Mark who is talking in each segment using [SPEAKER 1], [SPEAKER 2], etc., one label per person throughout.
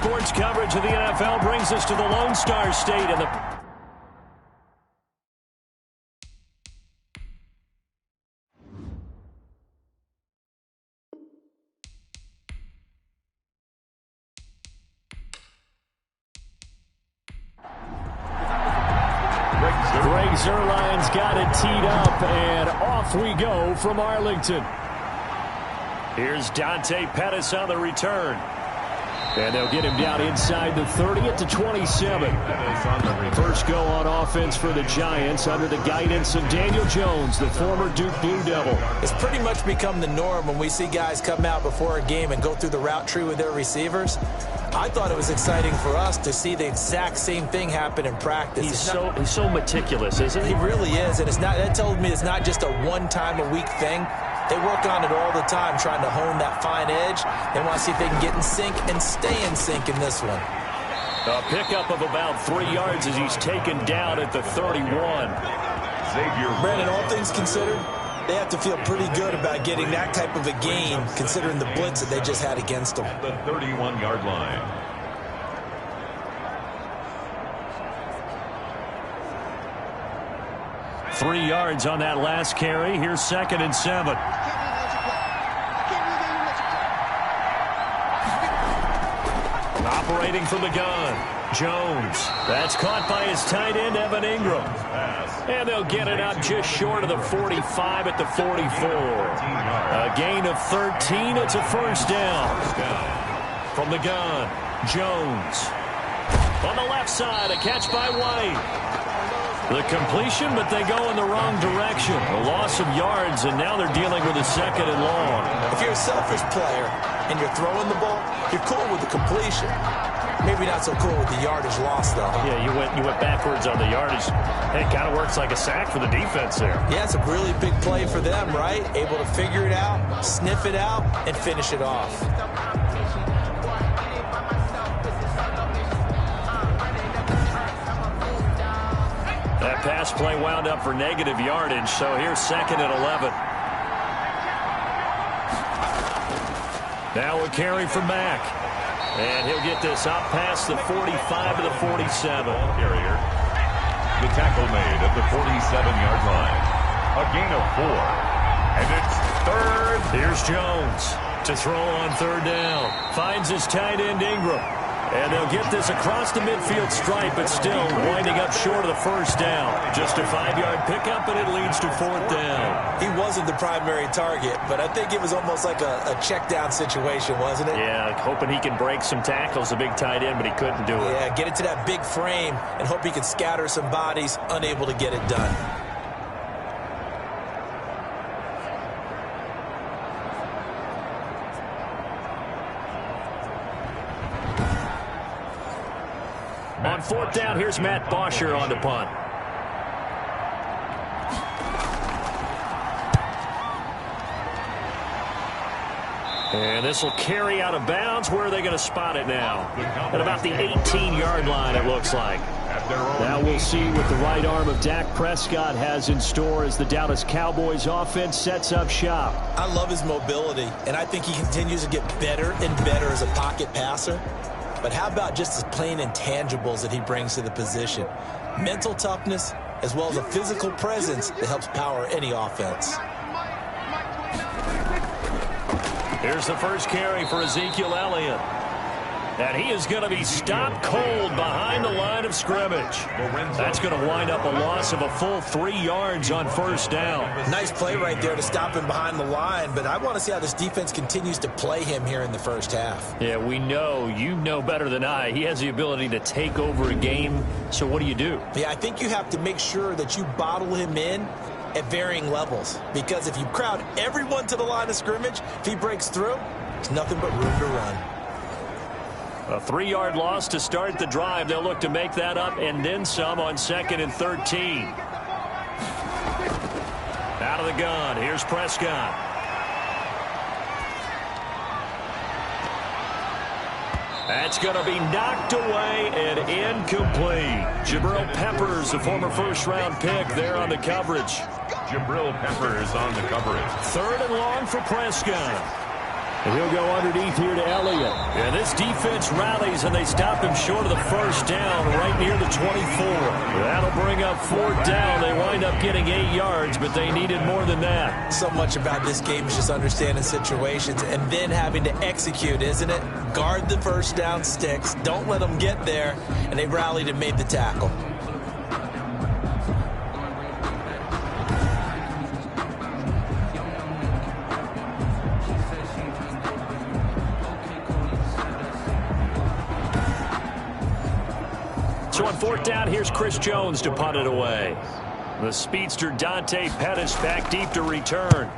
[SPEAKER 1] sports coverage of the NFL brings us to the Lone Star State and the Greg Zuerlein's got it teed up, and off we go from Arlington. Here's Dante Pettis on the return. And they'll get him down inside the 30 at the 27. First go on offense for the Giants under the guidance of Daniel Jones, the former Duke Blue Devil.
[SPEAKER 2] It's pretty much become the norm when we see guys come out before a game and go through the route tree with their receivers. I thought it was exciting for us to see the exact same thing happen in practice.
[SPEAKER 1] He's so meticulous, isn't he?
[SPEAKER 2] He really is, and that tells me it's not just a one-time-a-week thing. They work on it all the time, trying to hone that fine edge. They want to see if they can get in sync and stay in sync in this one.
[SPEAKER 1] A pickup of about 3 yards as he's taken down at the 31.
[SPEAKER 2] Brandon, all things considered, they have to feel pretty good about getting that type of a gain, considering the blitz that they just had against them.
[SPEAKER 3] The 31-yard line.
[SPEAKER 1] Three yards on that last carry. Here's 2nd and 7. Operating from the gun, Jones. That's caught by his tight end, Evan Ingram. And they'll get it up just short of the 45 at the 44. A gain of 13. It's a first down. From the gun, Jones. On the left side, a catch by White. The completion, but they go in the wrong direction. A loss of yards, and now they're dealing with a 2nd and long.
[SPEAKER 2] If you're a selfish player and you're throwing the ball, you're cool with the completion. Maybe not so cool with the yardage loss, though. Huh?
[SPEAKER 1] Yeah, you went backwards on the yardage. It kind of works like a sack for the defense there.
[SPEAKER 2] Yeah, it's a really big play for them, right? Able to figure it out, sniff it out, and finish it off.
[SPEAKER 1] That pass play wound up for negative yardage, so here's 2nd and 11. Now a carry from Mack. And he'll get this up past the 45 to the 47.
[SPEAKER 3] Carrier. The tackle made at the 47-yard line. A gain of 4. And it's 3rd.
[SPEAKER 1] Here's Jones to throw on 3rd down. Finds his tight end, Ingram. And they'll get this across the midfield stripe, but still winding up short of the first down. Just a 5-yard pickup, and it leads to 4th down.
[SPEAKER 2] He wasn't the primary target, but I think it was almost like a check down situation, wasn't it?
[SPEAKER 1] Yeah, hoping he can break some tackles, a big tight end, but he couldn't do it.
[SPEAKER 2] Yeah, get it to that big frame and hope he can scatter some bodies, unable to get it done.
[SPEAKER 1] On 4th down, here's Matt Bosher on the punt. And this will carry out of bounds. Where are they going to spot it now? At about the 18-yard line, it looks like. Now we'll see what the right arm of Dak Prescott has in store as the Dallas Cowboys offense sets up shop.
[SPEAKER 2] I love his mobility, and I think he continues to get better and better as a pocket passer. But how about just the plain intangibles that he brings to the position? Mental toughness, as well as a physical presence that helps power any offense.
[SPEAKER 1] Here's the first carry for Ezekiel Elliott. And he is going to be stopped cold behind the line of scrimmage. That's going to wind up a loss of a full 3 yards on 1st down.
[SPEAKER 2] Nice play right there to stop him behind the line, but I want to see how this defense continues to play him here in the first half.
[SPEAKER 1] Yeah, we know, you know better than I, he has the ability to take over a game. So what do you do?
[SPEAKER 2] Yeah, I think you have to make sure that you bottle him in at varying levels, because if you crowd everyone to the line of scrimmage, if he breaks through, there's nothing but room to run.
[SPEAKER 1] A 3-yard loss to start the drive. They'll look to make that up and then some on 2nd and 13. Out of the gun, here's Prescott. That's going to be knocked away and incomplete. Jabril Peppers, the former first-round pick, there on the coverage.
[SPEAKER 3] Jabril Peppers on the coverage.
[SPEAKER 1] 3rd and long for Prescott. And he'll go underneath here to Elliott. And this defense rallies, and they stop him short of the first down right near the 24. That'll bring up 4th down. They wind up getting 8 yards, but they needed more than that.
[SPEAKER 2] So much about this game is just understanding situations and then having to execute, isn't it? Guard the first down sticks. Don't let them get there. And they rallied and made the tackle.
[SPEAKER 1] So on 4th down, here's Chris Jones to punt it away. The speedster Dante Pettis back deep to return.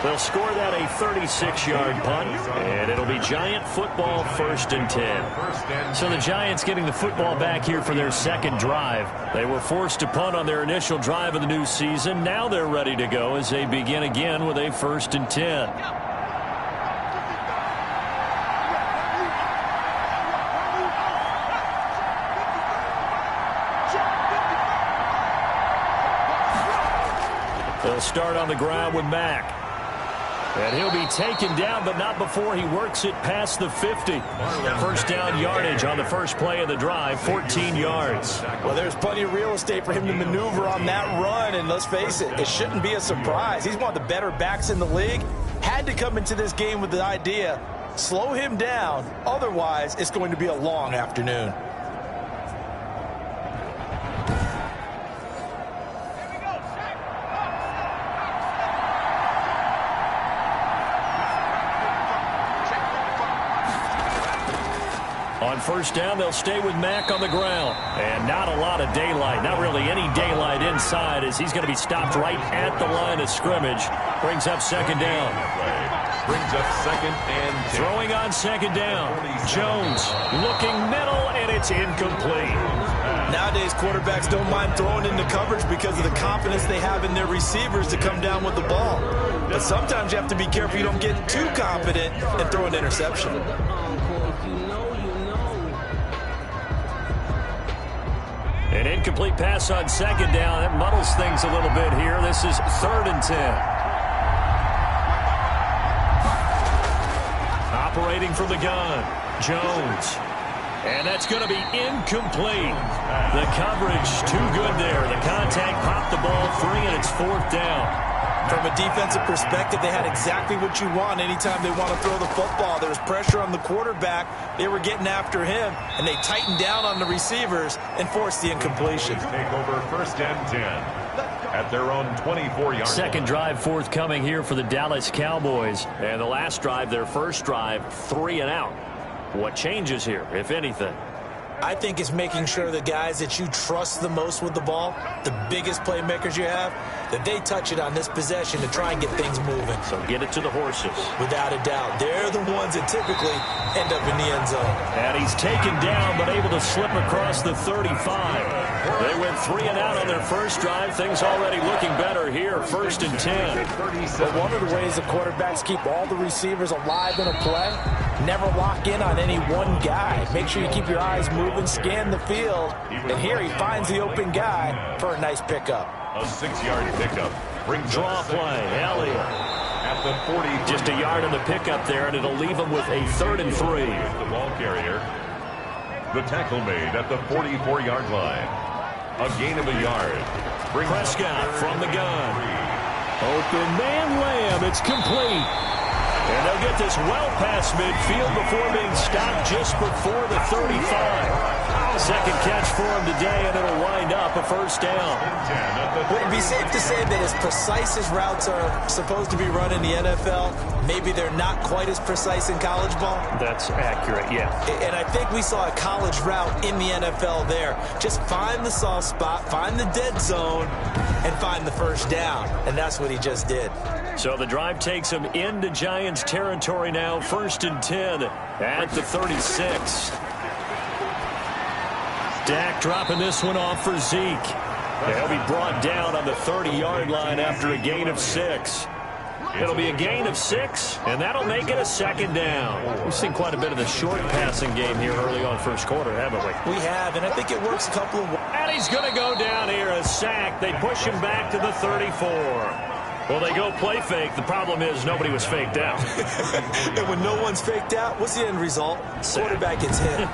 [SPEAKER 1] They'll score that a 36-yard punt, and it'll be Giant football 1st and 10. So the Giants getting the football back here for their second drive. They were forced to punt on their initial drive of the new season. Now they're ready to go as they begin again with a 1st and 10. They'll start on the ground with Mack. And he'll be taken down, but not before he works it past the 50. First down yardage on the first play of the drive, 14 yards.
[SPEAKER 2] Well, there's plenty of real estate for him to maneuver on that run, and let's face it, it shouldn't be a surprise. He's one of the better backs in the league. Had to come into this game with the idea, slow him down, otherwise it's going to be a long afternoon.
[SPEAKER 1] On first down, they'll stay with Mack on the ground. And not a lot of daylight. Not really any daylight inside as he's going to be stopped right at the line of scrimmage. Brings up 2nd down.
[SPEAKER 3] Brings up 2nd and 10.
[SPEAKER 1] Throwing on 2nd down. Jones looking middle, and it's incomplete.
[SPEAKER 2] Nowadays, quarterbacks don't mind throwing into coverage because of the confidence they have in their receivers to come down with the ball. But sometimes you have to be careful you don't get too confident and throw an interception.
[SPEAKER 1] An incomplete pass on 2nd down. That muddles things a little bit here. This is 3rd and 10. Operating from the gun, Jones. And that's going to be incomplete. The coverage too good there. The contact popped the ball free, and it's 4th down.
[SPEAKER 2] From a defensive perspective, they had exactly what you want anytime they want to throw the football. There was pressure on the quarterback. They were getting after him, and they tightened down on the receivers and forced the incompletion.
[SPEAKER 3] Take over 1st and 10 at their own 24-yard.
[SPEAKER 1] Second drive forthcoming here for the Dallas Cowboys. And the last drive, their first drive, 3 and out. What changes here, if anything?
[SPEAKER 2] I think it's making sure the guys that you trust the most with the ball, the biggest playmakers you have, that they touch it on this possession to try and get things moving.
[SPEAKER 1] So get it to the horses.
[SPEAKER 2] Without a doubt. They're the ones that typically end up in the end zone.
[SPEAKER 1] And he's taken down, but able to slip across the 35. They went 3 and out on their first drive. Things already looking better here. 1st and 10.
[SPEAKER 2] But one of the ways the quarterbacks keep all the receivers alive in a play, never lock in on any one guy. Make sure you keep your eyes moving, scan the field, and here he finds the open guy for a nice pickup.
[SPEAKER 3] A 6-yard pickup.
[SPEAKER 1] Draw play, Elliott.
[SPEAKER 3] At the 40.
[SPEAKER 1] Just a yard on the pickup there, and it'll leave him with a 3rd and 3.
[SPEAKER 3] The ball carrier. The tackle made at the 44-yard line. A gain of a yard.
[SPEAKER 1] Prescott from the gun. Open man Lamb. It's complete. And they'll get this well past midfield before being stopped just before the 35. Second catch for him today, and it'll wind up a 1st down.
[SPEAKER 2] Would it be safe to say that as precise as routes are supposed to be run in the NFL, maybe they're not quite as precise in college ball?
[SPEAKER 1] That's accurate, yeah.
[SPEAKER 2] And I think we saw a college route in the NFL there. Just find the soft spot, find the dead zone, and find the first down. And that's what he just did.
[SPEAKER 1] So the drive takes him into Giants territory now. 1st and 10 at the 36. Dak dropping this one off for Zeke. He'll be brought down on the 30-yard line after a gain of 6. It'll be a gain of 6, and that'll make it a second down. We've seen quite a bit of the short passing game here early on first quarter, haven't we?
[SPEAKER 2] We have, and I think it works a couple of ways.
[SPEAKER 1] And he's going to go down here, a sack. They push him back to the 34. Well, they go play fake. The problem is nobody was faked out.
[SPEAKER 2] And when no one's faked out, what's the end result? Quarterback gets hit.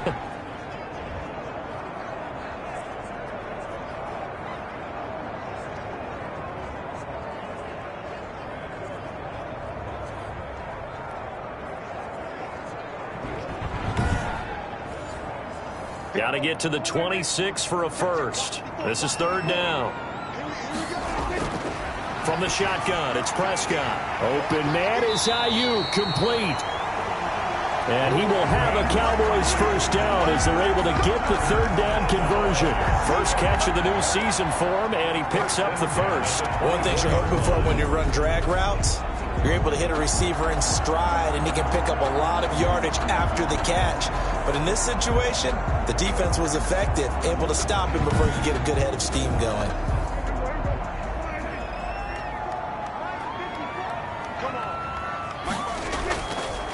[SPEAKER 1] Got to get to the 26 for a first. This is third down. From the shotgun, it's Prescott. Open man is Ayuk, complete. And he will have a Cowboys first down as they're able to get the third down conversion. First catch of the new season for him, and he picks up the first.
[SPEAKER 2] One thing you're hoping for when you run drag routes, you're able to hit a receiver in stride, and he can pick up a lot of yardage after the catch. But in this situation, the defense was effective, able to stop him before you get a good head of steam going.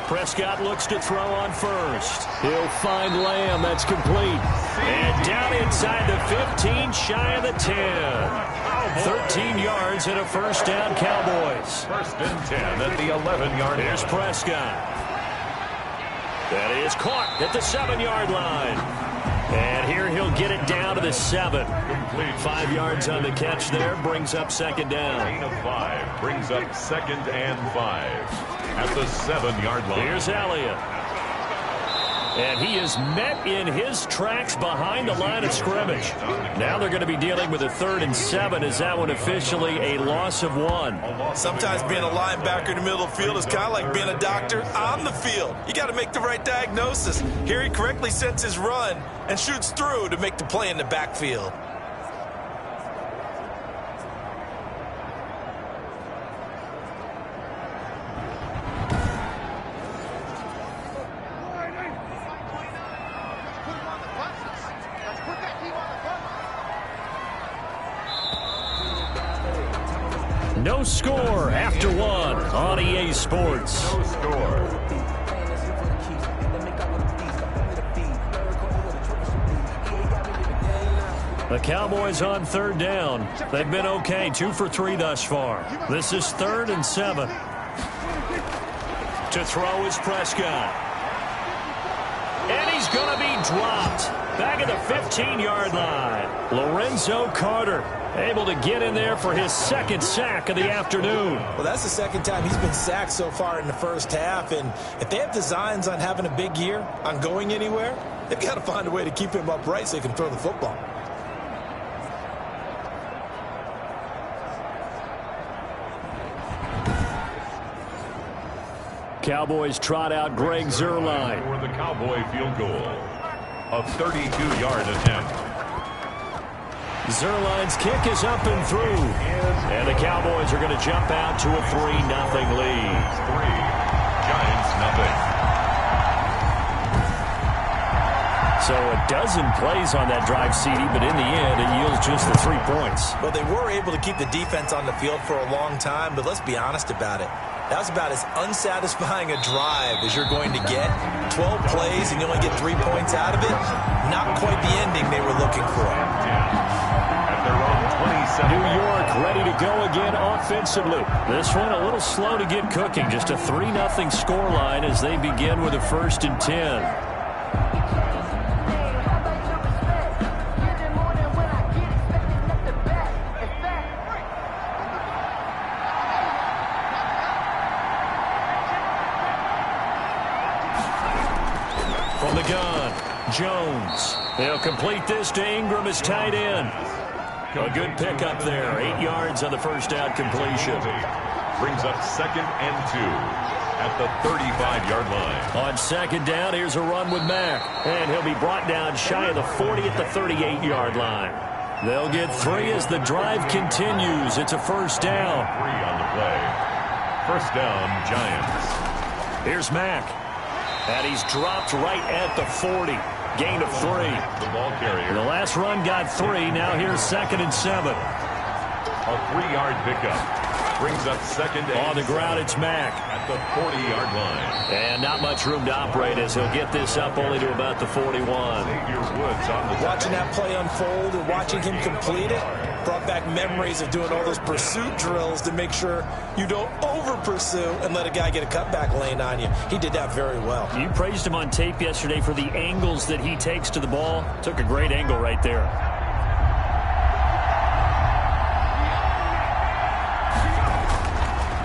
[SPEAKER 1] Prescott looks to throw on first. He'll find Lamb. That's complete. And down inside the 15, shy of the 10. 13 yards and a first down, Cowboys.
[SPEAKER 3] First and 10 at the 11-yard line.
[SPEAKER 1] Here's Prescott. That is caught at the 7-yard line. And here he'll get it down to the 7. 5 yards on the catch there, brings up second down.
[SPEAKER 3] Gain of 5 brings up second and 5 at the 7-yard line.
[SPEAKER 1] Here's Elliott. And he is met in his tracks behind the line of scrimmage. Now they're going to be dealing with a 3rd and 7. Is that one officially a loss of 1?
[SPEAKER 2] Sometimes being a linebacker in the middle of the field is kind of like being a doctor on the field. You got to make the right diagnosis. Here he correctly sets his run and shoots through to make the play in the backfield.
[SPEAKER 1] No score after 1 on EA Sports.
[SPEAKER 3] No score.
[SPEAKER 1] The Cowboys on 3rd down. They've been okay, 2 for 3 thus far. This is 3rd and 7. To throw is Prescott. And he's going to be dropped. Back at the 15-yard line. Lorenzo Carter able to get in there for his 2nd sack of the afternoon.
[SPEAKER 2] Well, that's the 2nd time he's been sacked so far in the first half. And if they have designs on having a big year, on going anywhere, they've got to find a way to keep him upright so he can throw the football.
[SPEAKER 1] Cowboys trot out Greg Zuerlein.
[SPEAKER 3] For the Cowboy field goal. A 32-yard attempt.
[SPEAKER 1] Zuerlein's kick is up and through. And the Cowboys are going to jump out to a 3-0 lead.
[SPEAKER 3] 3. Giants nothing.
[SPEAKER 1] So a dozen plays on that drive, CD, but in the end, it yields just the 3 points.
[SPEAKER 2] Well, they were able to keep the defense on the field for a long time, but let's be honest about it. That was about as unsatisfying a drive as you're going to get. 12 plays and you only get 3 points out of it. Not quite the ending they were looking for.
[SPEAKER 3] At their own 27.
[SPEAKER 1] New York ready to go again offensively. This one a little slow to get cooking. Just a 3-0 scoreline as they begin with a 1st and 10. From the gun, Jones. They'll complete this to Ingram as tight end. A good pickup there. 8 yards on the first down completion.
[SPEAKER 3] Brings up 2nd and 2 at the 35-yard line.
[SPEAKER 1] On 2nd down, here's a run with Mack. And he'll be brought down shy of the 40 at the 38-yard line. They'll get 3 as the drive continues. It's a first down.
[SPEAKER 3] 3 on the play. First down, Giants.
[SPEAKER 1] Here's Mack. And he's dropped right at the 40. Gain of 3.
[SPEAKER 3] The ball carrier.
[SPEAKER 1] The last run got 3. Now here's 2nd and 7.
[SPEAKER 3] A 3-yard pickup. Brings up second
[SPEAKER 1] on the ground. It's Mack
[SPEAKER 3] at the 40-yard line.
[SPEAKER 1] And not much room to operate as he'll get this up only to about the 41.
[SPEAKER 2] Watching that play unfold and watching him complete it brought back memories of doing all those pursuit drills to make sure you don't over-pursue and let a guy get a cutback lane on you. He did that very well.
[SPEAKER 1] You praised him on tape yesterday for the angles that he takes to the ball. Took a great angle right there.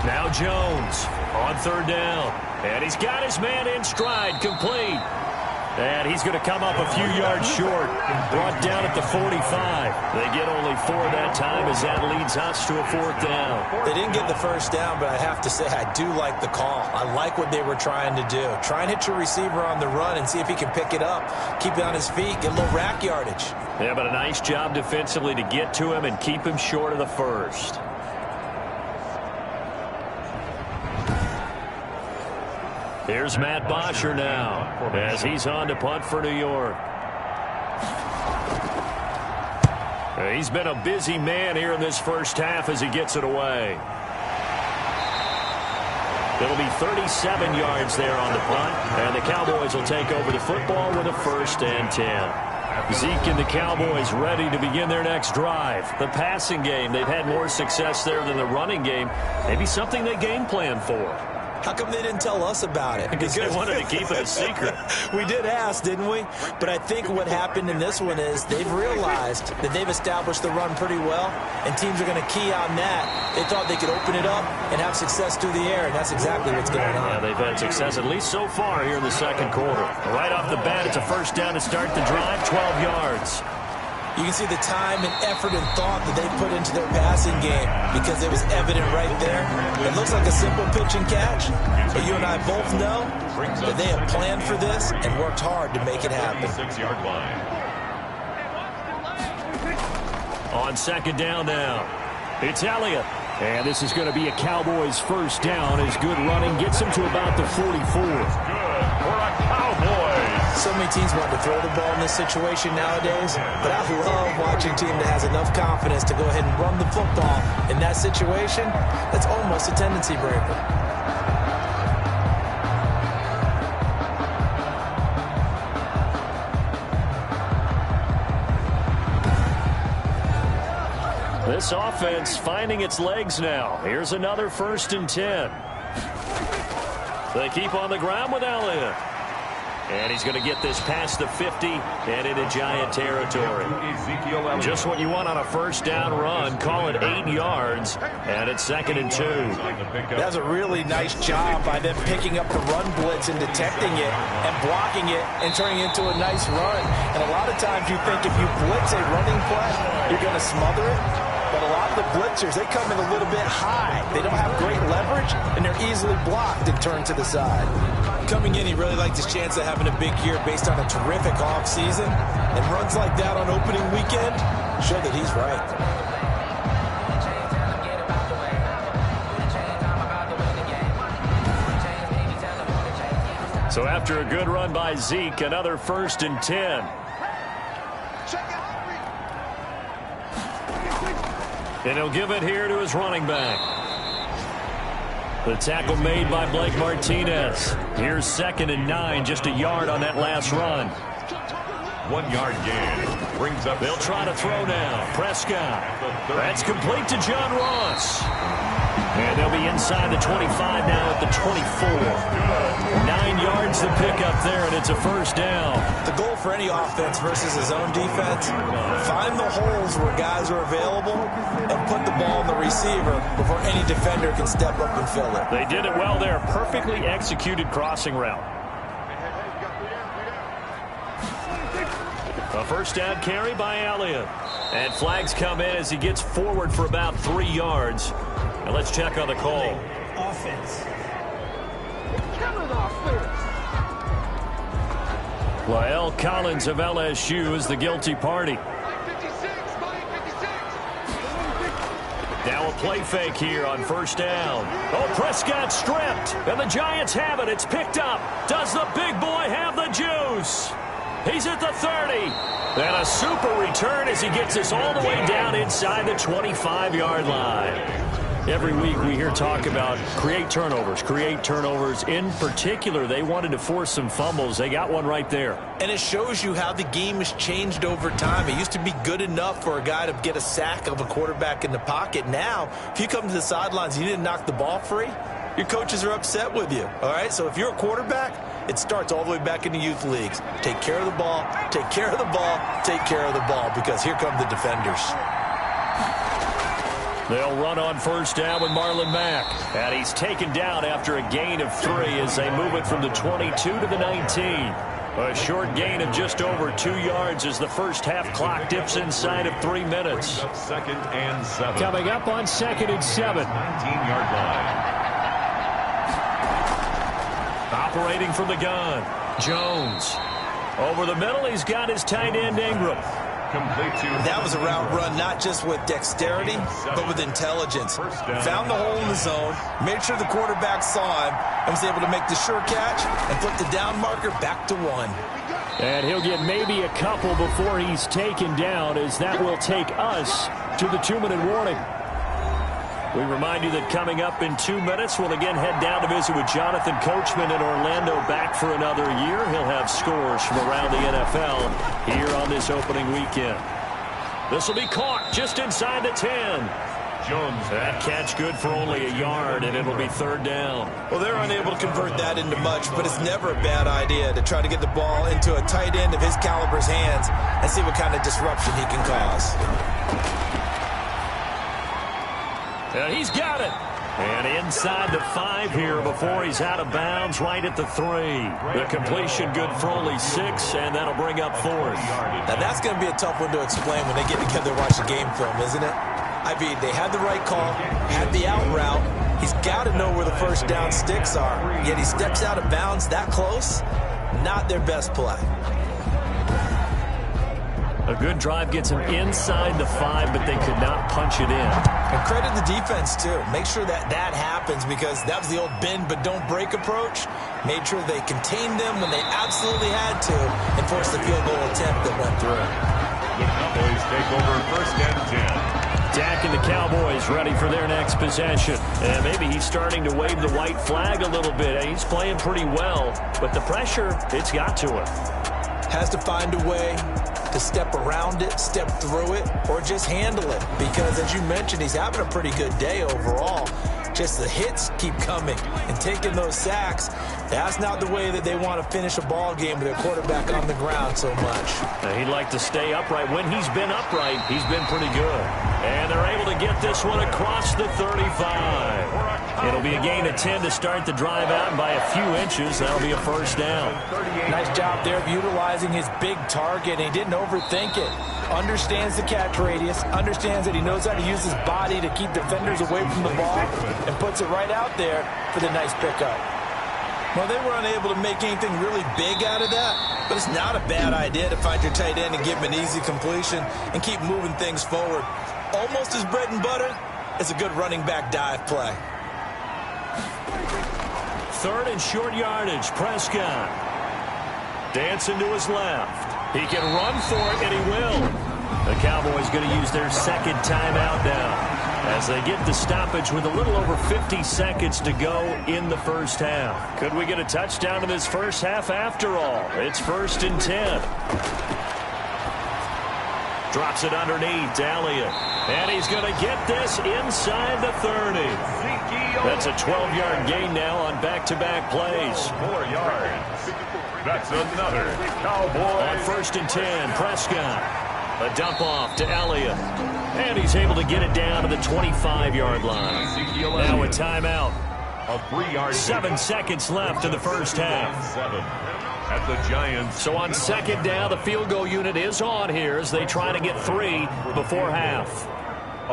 [SPEAKER 1] Now Jones on third down. And he's got his man in stride, complete. And he's going to come up a few yards short. Brought down at the 45. They get only 4 that time as that leads us to a 4th down.
[SPEAKER 2] They didn't get the first down, but I have to say I do like the call. I like what they were trying to do. Try and hit your receiver on the run and see if he can pick it up. Keep it on his feet. Get a little rack yardage.
[SPEAKER 1] Yeah, but a nice job defensively to get to him and keep him short of the first. Here's Matt Bosher now as he's on to punt for New York. He's been a busy man here in this first half as he gets it away. It'll be 37 yards there on the punt, and the Cowboys will take over the football with a 1st and 10. Zeke and the Cowboys ready to begin their next drive. The passing game, they've had more success there than the running game. Maybe something they game plan for.
[SPEAKER 2] How come they didn't tell us about it?
[SPEAKER 1] Because they wanted to keep it a secret.
[SPEAKER 2] We did ask, didn't we? But I think what happened in this one is they've realized that they've established the run pretty well, and teams are going to key on that. They thought they could open it up and have success through the air, and that's exactly what's going on.
[SPEAKER 1] Yeah, they've had success, at least so far, here in the second quarter. Right off the bat, it's a 1st down to start the drive, 12 yards.
[SPEAKER 2] You can see the time and effort and thought that they put into their passing game because it was evident right there. It looks like a simple pitch and catch, but you and I both know that they have planned for this and worked hard to make it happen.
[SPEAKER 3] 6-yard line.
[SPEAKER 1] On 2nd down now, it's Elliott. And this is going to be a Cowboys 1st down as good running gets him to about the 44.
[SPEAKER 3] Good for a Cowboys.
[SPEAKER 2] So many teams want to throw the ball in this situation nowadays, but I love watching a team that has enough confidence to go ahead and run the football in that situation. That's almost a tendency breaker.
[SPEAKER 1] This offense finding its legs now. Here's another 1st and 10. They keep on the ground with Elliott. And he's going to get this past the 50 and into Giant territory. Just what you want on a 1st down run. Call it 8 yards, and it's 2nd and 2.
[SPEAKER 2] That's a really nice job by them picking up the run blitz and detecting it and blocking it and turning it into a nice run. And a lot of times you think if you blitz a running play, you're going to smother it. But a lot of the blitzers, they come in a little bit high. They don't have great leverage, and they're easily blocked and turned to the side. Coming in, he really liked his chance of having a big year based on a terrific offseason. And runs like that on opening weekend show that he's right.
[SPEAKER 1] So after a good run by Zeke, another 1st and 10. And he'll give it here to his running back. The tackle made by Blake Martinez. Here's 2nd and 9, just a yard on that last run.
[SPEAKER 3] 1-yard gain. Brings up.
[SPEAKER 1] They'll try to throw now. Prescott. That's complete to John Ross. And they'll be inside the 25 now at the 24. 9 yards to pick up there, and it's a 1st down.
[SPEAKER 2] The goal for any offense versus his own defense, find the holes where guys are available and put the ball in the receiver before any defender can step up and fill it.
[SPEAKER 1] They did it well there. Perfectly executed crossing route. A 1st down carry by Elliott. And flags come in as he gets forward for about 3 yards. And let's check on the call.
[SPEAKER 2] Offense.
[SPEAKER 1] La'el Collins of LSU is the guilty party. Now a play fake here on 1st down. Oh, Prescott stripped. And the Giants have it. It's picked up. Does the big boy have the juice? He's at the 30. And a super return as he gets us all the way down inside the 25-yard line. Every week we hear talk about create turnovers. In particular, they wanted to force some fumbles. They got one right there.
[SPEAKER 2] And it shows you how the game has changed over time. It used to be good enough for a guy to get a sack of a quarterback in the pocket. Now, if you come to the sidelines and you didn't knock the ball free, your coaches are upset with you. All right? So if you're a quarterback, it starts all the way back in the youth leagues. Take care of the ball, take care of the ball, take care of the ball, because here come the defenders.
[SPEAKER 1] They'll run on first down with Marlon Mack. And he's taken down after a gain of 3 as they move it from the 22 to the 19. A short gain of just over 2 yards as the first half clock dips inside of 3 minutes.
[SPEAKER 3] Second and 7.
[SPEAKER 1] Coming up on 2nd and 7.
[SPEAKER 3] 19-yard line.
[SPEAKER 1] Operating from the gun, Jones. Over the middle, he's got his tight end, Ingram.
[SPEAKER 2] That was a route run not just with dexterity, but with intelligence. Found the hole in the zone, made sure the quarterback saw him, and was able to make the sure catch and flip the down marker back to 1.
[SPEAKER 1] And he'll get maybe a couple before he's taken down, as that will take us to the 2-minute warning. We remind you that coming up in 2 minutes, we'll again head down to visit with Jonathan Coachman in Orlando, back for another year. He'll have scores from around the NFL here on this opening weekend. This will be caught just inside the 10.
[SPEAKER 3] Jones.
[SPEAKER 1] That catch good for only a yard, and it'll be 3rd down.
[SPEAKER 2] Well, they're unable to convert that into much, but it's never a bad idea to try to get the ball into a tight end of his caliber's hands and see what kind of disruption he can cause.
[SPEAKER 1] And he's got it. And inside the 5 here before he's out of bounds, right at the 3. The completion good for only 6, and that'll bring up 4th.
[SPEAKER 2] Now, that's going to be a tough one to explain when they get together and watch the game film, isn't it? I mean, they had the right call, had the out route. He's got to know where the first down sticks are, yet he steps out of bounds that close. Not their best play.
[SPEAKER 1] A good drive gets him inside the 5, but they could not punch it in.
[SPEAKER 2] And credit the defense, too. Make sure that happens, because that was the old bend but don't break approach. Made sure they contained them when they absolutely had to and forced the field goal attempt that went through.
[SPEAKER 3] The Cowboys take over 1st and 10.
[SPEAKER 1] Dak and the Cowboys ready for their next possession. And maybe he's starting to wave the white flag a little bit. He's playing pretty well, but the pressure, it's got to him.
[SPEAKER 2] Has to find a way to step around it, step through it, or just handle it. Because, as you mentioned, he's having a pretty good day overall. Just the hits keep coming and taking those sacks. That's not the way that they want to finish a ball game with their quarterback on the ground so much.
[SPEAKER 1] He'd like to stay upright. When he's been upright, he's been pretty good. And they're able to get this one across the 35. It'll be a gain of 10 to start the drive out, and by a few inches, that'll be a 1st down.
[SPEAKER 2] Nice job there of utilizing his big target, and he didn't overthink it. Understands the catch radius, understands that he knows how to use his body to keep defenders away from the ball, and puts it right out there for the nice pickup. Well, they were unable to make anything really big out of that, but it's not a bad idea to find your tight end and give him an easy completion and keep moving things forward. Almost as bread and butter as a good running back dive play.
[SPEAKER 1] 3rd and short yardage, Prescott. Dancing to his left. He can run for it, and he will. The Cowboys going to use their 2nd timeout now as they get the stoppage with a little over 50 seconds to go in the first half. Could we get a touchdown in this first half after all? It's 1st and 10. Drops it underneath to Elliott. And he's going to get this inside the 30. That's a 12-yard gain now on back-to-back plays.
[SPEAKER 3] 4 yards. That's another Cowboy.
[SPEAKER 1] On 1st and 10, Prescott. A dump off to Elliott. And he's able to get it down to the 25-yard line. Now a timeout.
[SPEAKER 3] A 3-yard.
[SPEAKER 1] 7 seconds left in the first half.
[SPEAKER 3] 7 at the Giants.
[SPEAKER 1] So on 2nd down, the field goal unit is on here as they try to get 3 before half.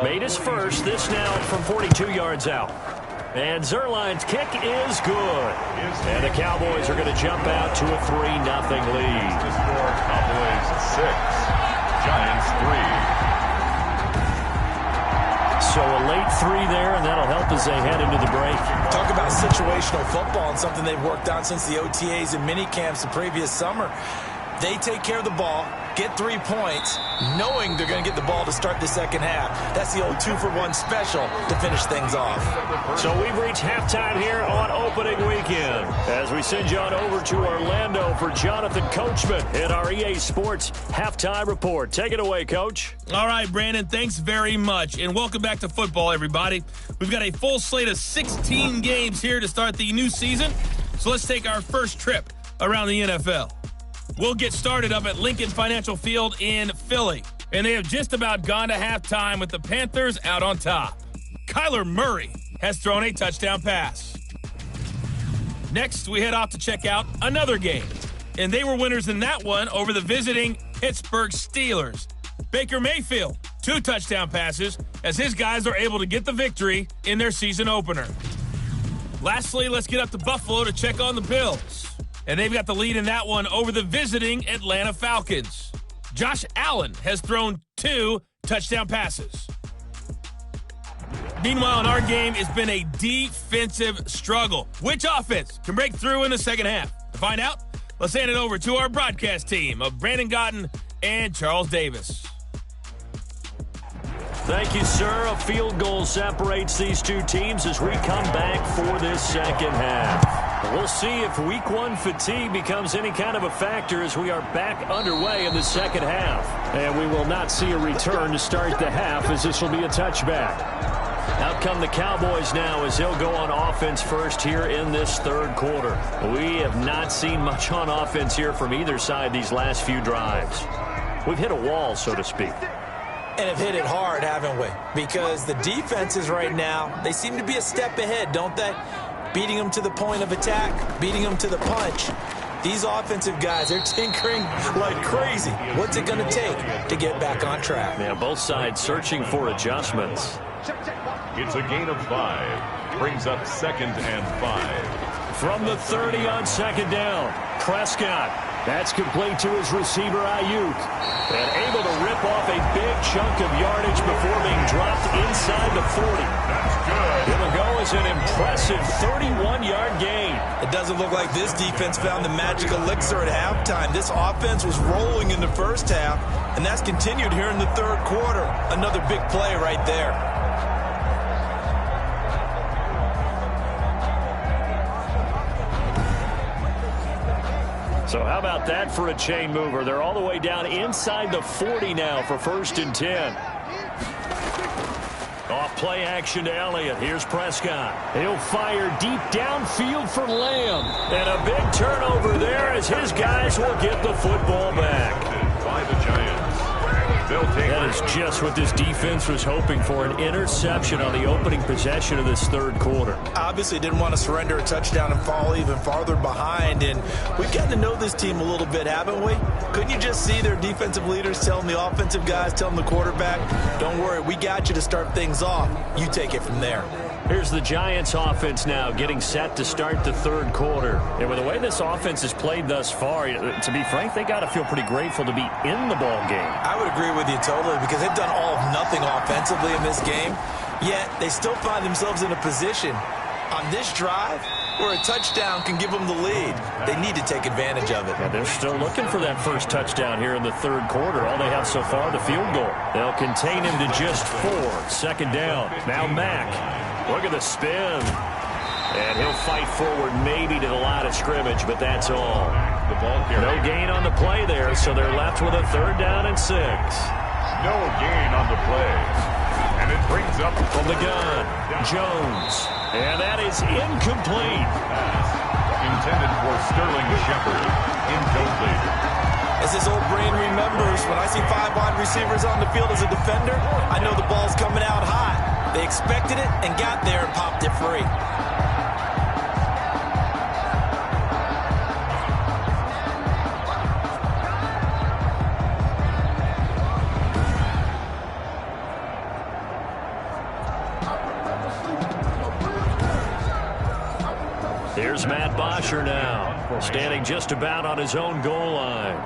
[SPEAKER 1] Made his first. This now from 42 yards out. And Zerline's kick is good. And the Cowboys are going to jump out to a 3-0 lead.
[SPEAKER 3] The score, Cowboys 6, Giants 3.
[SPEAKER 1] So a late 3 there, and that'll help as they head into the break.
[SPEAKER 2] Talk about situational football and something they've worked on since the OTAs and mini camps the previous summer. They take care of the ball. get 3 points, knowing they're going to get the ball to start the second half. That's the old 2-for-1 special to finish things off.
[SPEAKER 1] So we've reached halftime here on opening weekend as we send you on over to Orlando for Jonathan Coachman in our EA Sports Halftime Report. Take it away, Coach.
[SPEAKER 4] All right, Brandon, thanks very much. And welcome back to football, everybody. We've got a full slate of 16 games here to start the new season. So let's take our first trip around the NFL. We'll get started up at Lincoln Financial Field in Philly. And they have just about gone to halftime with the Panthers out on top. Kyler Murray has thrown a touchdown pass. Next, we head off to check out another game. And they were winners in that one over the visiting Pittsburgh Steelers. Baker Mayfield, 2 touchdown passes as his guys are able to get the victory in their season opener. Lastly, let's get up to Buffalo to check on the Bills. And they've got the lead in that one over the visiting Atlanta Falcons. Josh Allen has thrown 2 touchdown passes. Meanwhile, in our game, it's been a defensive struggle. Which offense can break through in the second half? To find out, let's hand it over to our broadcast team of Brandon Gotten and Charles Davis.
[SPEAKER 1] Thank you, sir. A field goal separates these two teams as we come back for this second half. We'll see if week 1 fatigue becomes any kind of a factor as we are back underway in the second half. And we will not see a return to start the half as this will be a touchback. Out come the Cowboys now as they'll go on offense first here in this third quarter. We have not seen much on offense here from either side these last few drives. We've hit a wall, so to speak.
[SPEAKER 2] And have hit it hard, haven't we? Because the defenses right now, they seem to be a step ahead, don't they? Beating them to the point of attack, beating them to the punch. These offensive guys, they're tinkering like crazy. What's it going to take to get back on track?
[SPEAKER 1] Yeah, both sides searching for adjustments.
[SPEAKER 3] It's a gain of 5. Brings up 2nd and 5.
[SPEAKER 1] From the 30 on second down, Prescott. That's complete to his receiver, Ayuk. And able to rip off a big chunk of yardage before being dropped inside the 40.
[SPEAKER 3] That's good.
[SPEAKER 1] It'll go as an impressive 31-yard gain.
[SPEAKER 2] It doesn't look like this defense found the magic elixir at halftime. This offense was rolling in the first half, and that's continued here in the third quarter. Another big play right there.
[SPEAKER 1] So how about that for a chain mover? They're all the way down inside the 40 now for 1st and 10. Off play action to Elliott. Here's Prescott. He'll fire deep downfield for Lamb. And a big turnover there as his guys will get the football back.
[SPEAKER 3] By the Giants.
[SPEAKER 1] That is just what this defense was hoping for, an interception on the opening possession of this third quarter.
[SPEAKER 2] Obviously didn't want to surrender a touchdown and fall even farther behind, and we've gotten to know this team a little bit, haven't we? Couldn't you just see their defensive leaders telling the offensive guys, telling the quarterback, don't worry, we got you to start things off. You take it from there.
[SPEAKER 1] Here's the Giants offense now getting set to start the third quarter. And with the way this offense has played thus far, to be frank, they got to feel pretty grateful to be in the ball game.
[SPEAKER 2] I would agree with you totally because they've done all of nothing offensively in this game, yet they still find themselves in a position on this drive where a touchdown can give them the lead. They need to take advantage of it.
[SPEAKER 1] Yeah, they're still looking for that first touchdown here in the third quarter. All they have so far, the field goal. They'll contain him to just 4. Second down. Now Mack. Look at the spin. And he'll fight forward maybe to the line of scrimmage, but that's all.
[SPEAKER 3] The ball carrier.
[SPEAKER 1] No gain on the play there, so they're left with a 3rd down and 6.
[SPEAKER 3] No gain on the play. And it brings up
[SPEAKER 1] From the gun, Jones. And that is incomplete.
[SPEAKER 3] Pass intended for Sterling Shepard. Incomplete.
[SPEAKER 2] As his old brain remembers, when I see 5 wide receivers on the field as a defender, I know the ball's coming out hot. They expected it and got there and popped it free.
[SPEAKER 1] Here's Matt Bosher now, standing just about on his own goal line.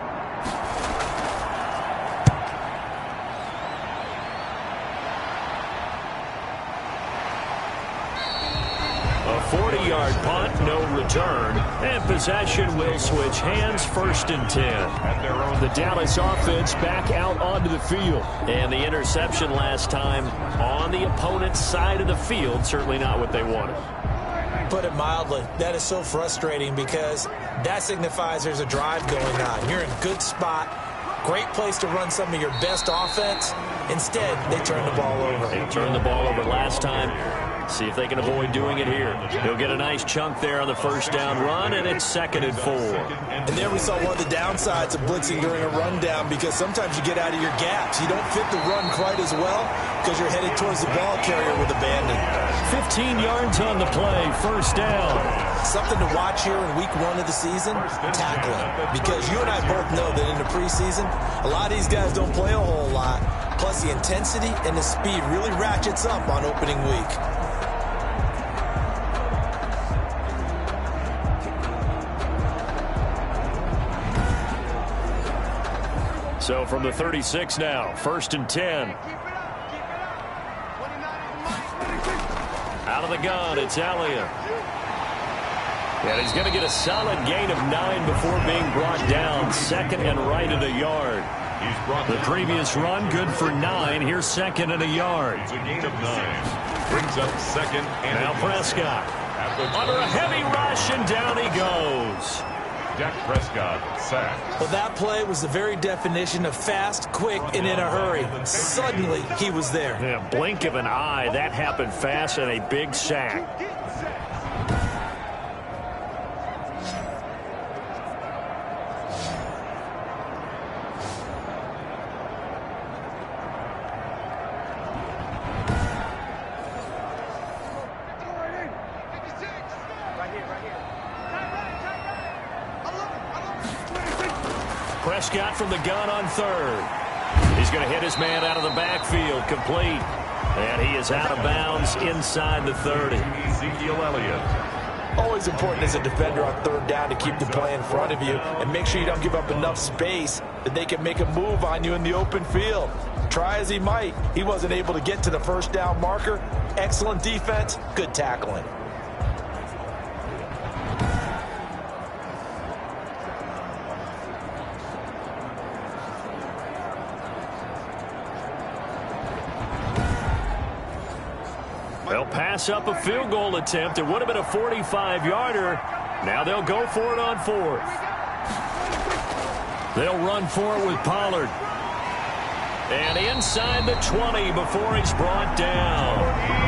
[SPEAKER 1] A 40-yard punt, no return. And possession will switch hands, 1st and 10. The Dallas offense back out onto the field. And the interception last time on the opponent's side of the field, certainly not what they wanted.
[SPEAKER 2] Put it mildly, that is so frustrating because that signifies there's a drive going on. You're in a good spot, great place to run some of your best offense. Instead, they turn the ball over.
[SPEAKER 1] They turned the ball over last time. See if they can avoid doing it here. He'll get a nice chunk there on the 1st down run, and it's 2nd and 4.
[SPEAKER 2] And there we saw one of the downsides of blitzing during a rundown, because sometimes you get out of your gaps. You don't fit the run quite as well because you're headed towards the ball carrier with abandon.
[SPEAKER 1] 15 yards on the play, 1st down.
[SPEAKER 2] Something to watch here in week 1 of the season, tackling. Because you and I both know that in the preseason, a lot of these guys don't play a whole lot. Plus the intensity and the speed really ratchets up on opening week.
[SPEAKER 1] So from the 36 now, 1st and 10. Out of the gun, it's Elliott. And he's going to get a solid gain of 9 before being brought down. 2nd and right at a yard. The previous run, good for 9. Here's 2nd and a yard.
[SPEAKER 3] It's a gain of 9. Brings up 2nd and
[SPEAKER 1] now Prescott. Under a heavy rush, and down he goes.
[SPEAKER 3] Dak Prescott sacked.
[SPEAKER 2] Well, that play was the very definition of fast, quick, and in a hurry. Suddenly, he was there.
[SPEAKER 1] Yeah, blink of an eye. That happened fast, and a big sack. Prescott from the gun on 3rd. He's going to hit his man out of the backfield, complete. And he is out of bounds inside the 30.
[SPEAKER 3] Ezekiel Elliott.
[SPEAKER 2] Always important as a defender on 3rd down to keep the play in front of you and make sure you don't give up enough space that they can make a move on you in the open field. Try as he might, he wasn't able to get to the 1st down marker. Excellent defense, good tackling.
[SPEAKER 1] They'll pass up a field goal attempt. It would have been a 45-yarder. Now they'll go for it on 4th. They'll run for it with Pollard. And inside the 20 before he's brought down.